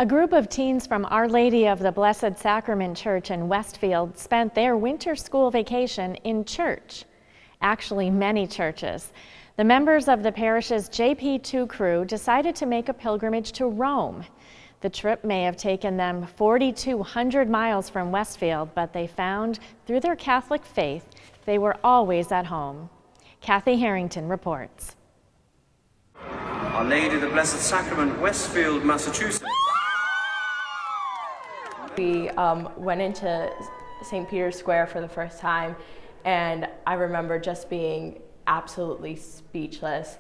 A group of teens from Our Lady of the Blessed Sacrament Church in Westfield spent their winter school vacation in church. Actually, many churches. The members of the parish's JP2 crew decided to make a pilgrimage to Rome. The trip may have taken them 4,200 miles from Westfield, but they found, through their Catholic faith, they were always at home. Kathy Harrington reports. Our Lady of the Blessed Sacrament, Westfield, Massachusetts. We went into St. Peter's Square for the first time, and I remember just being absolutely speechless.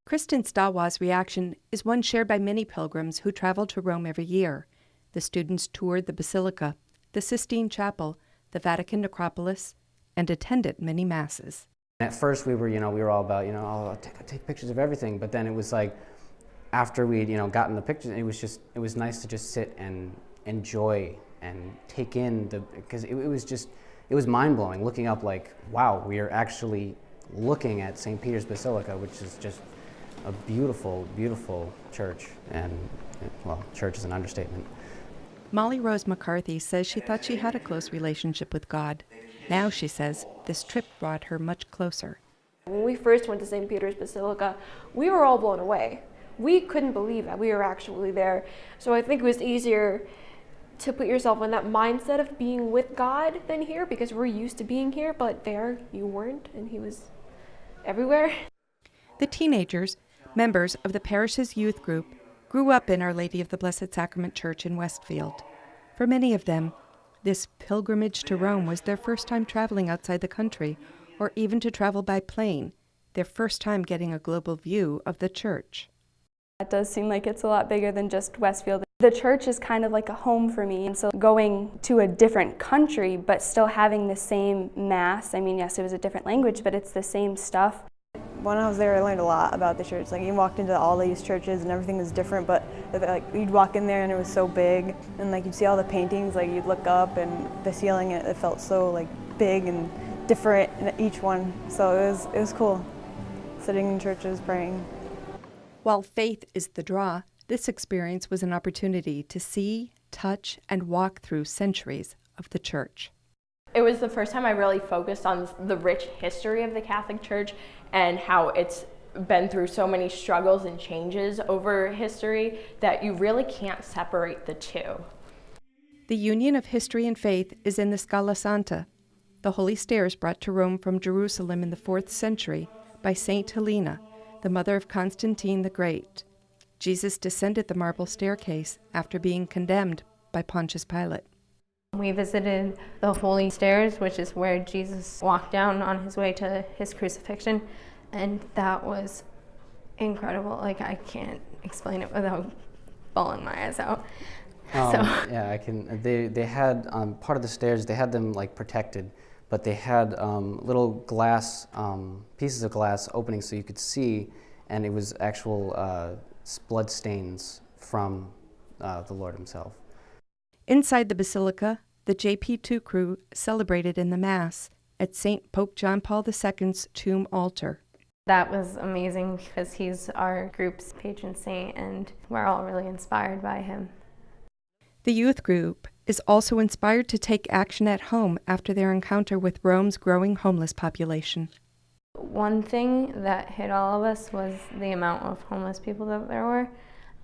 KRISTEN STAWASZ reaction is one shared by many pilgrims who travel to Rome every year. The students toured the Basilica, the Sistine Chapel, the Vatican necropolis, and attended many masses. At first we were all about, I'll take pictures of everything, but then it was like, after we'd, gotten the pictures, it was nice to just sit and enjoy and take in because it was mind-blowing looking up like, wow, we are actually looking at St. Peter's Basilica, which is just a beautiful, beautiful church, and, well, church is an understatement. MOLLYROSE McCarthy says she thought she had a close relationship with God. Now, she says, this trip brought her much closer. When we first went to St. Peter's Basilica, we were all blown away. We couldn't believe that we were actually there. So I think it was easier to put yourself in that mindset of being with God than here, because we're used to being here, but there you weren't, and he was everywhere. The teenagers, members of the parish's youth group, grew up in Our Lady of the Blessed Sacrament Church in Westfield. For many of them, this pilgrimage to Rome was their first time traveling outside the country, or even to travel by plane, their first time getting a global view of the church. It does seem like it's a lot bigger than just Westfield. The church is kind of like a home for me, and so going to a different country but still having the same mass, I mean, yes, it was a different language, but it's the same stuff. When I was there, I learned a lot about the church. Like, you walked into all these churches and everything was different, but like you'd walk in there and it was so big, and like you'd see all the paintings, like you'd look up and the ceiling, it felt so like big and different in each one. So it was cool, sitting in churches praying. While faith is the draw, this experience was an opportunity to see, touch, and walk through centuries of the church. It was the first time I really focused on the rich history of the Catholic Church and how it's been through so many struggles and changes over history that you really can't separate the two. The union of history and faith is in the Scala Santa, the holy stairs brought to Rome from Jerusalem in the 4th century by Saint Helena, the mother of Constantine the Great. Jesus descended the marble staircase after being condemned by Pontius Pilate. We visited the Holy Stairs, which is where Jesus walked down on his way to his crucifixion, and that was incredible. Like, I can't explain it without bawling my eyes out. Yeah, I can. They had part of the stairs, they had them like protected, but they had little glass, pieces of glass opening so you could see, and it was actual blood stains from the Lord himself. Inside the Basilica, the JP2 crew celebrated in the Mass at St. Pope John Paul II's tomb altar. That was amazing because he's our group's patron saint, and we're all really inspired by him. The youth group is also inspired to take action at home after their encounter with Rome's growing homeless population. One thing that hit all of us was the amount of homeless people that there were,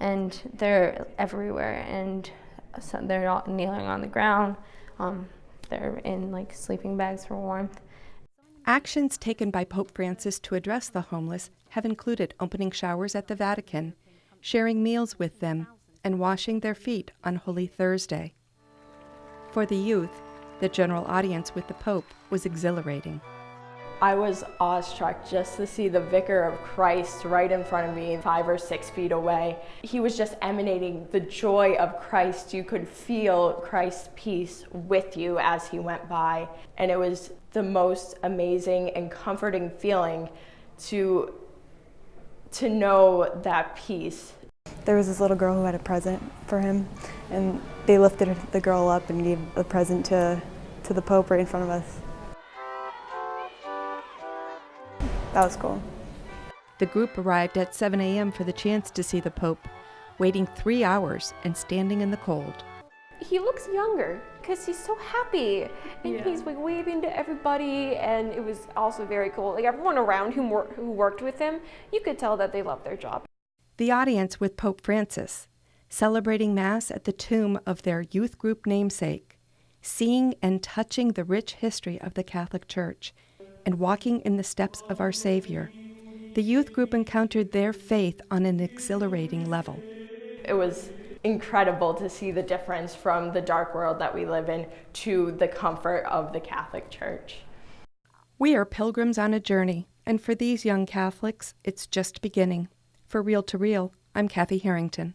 and they're everywhere, and so they're all kneeling on the ground. They're in like sleeping bags for warmth. Actions taken by Pope Francis to address the homeless have included opening showers at the Vatican, sharing meals with them, and washing their feet on Holy Thursday. For the youth, the general audience with the Pope was exhilarating. I was awestruck just to see the Vicar of Christ right in front of me, 5 or 6 feet away. He was just emanating the joy of Christ. You could feel Christ's peace with you as he went by. And it was the most amazing and comforting feeling to know that peace. There was this little girl who had a present for him, and they lifted the girl up and gave a present to the Pope right in front of us. That was cool. The group arrived at 7 a.m. for the chance to see the Pope. waiting 3 hours and standing in the cold. He looks younger because he's so happy, and he's like waving to everybody, and it was also very cool. Like everyone around who worked with him, you could tell that they loved their job. The audience with Pope Francis, celebrating Mass at the tomb of their youth group namesake, seeing and touching the rich history of the Catholic Church, and walking in the steps of our Savior. The youth group encountered their faith on an exhilarating level. It was incredible to see the difference from the dark world that we live in to the comfort of the Catholic Church. We are pilgrims on a journey, and for these young Catholics, it's just beginning. For Reel to Reel, I'm Kathy Harrington.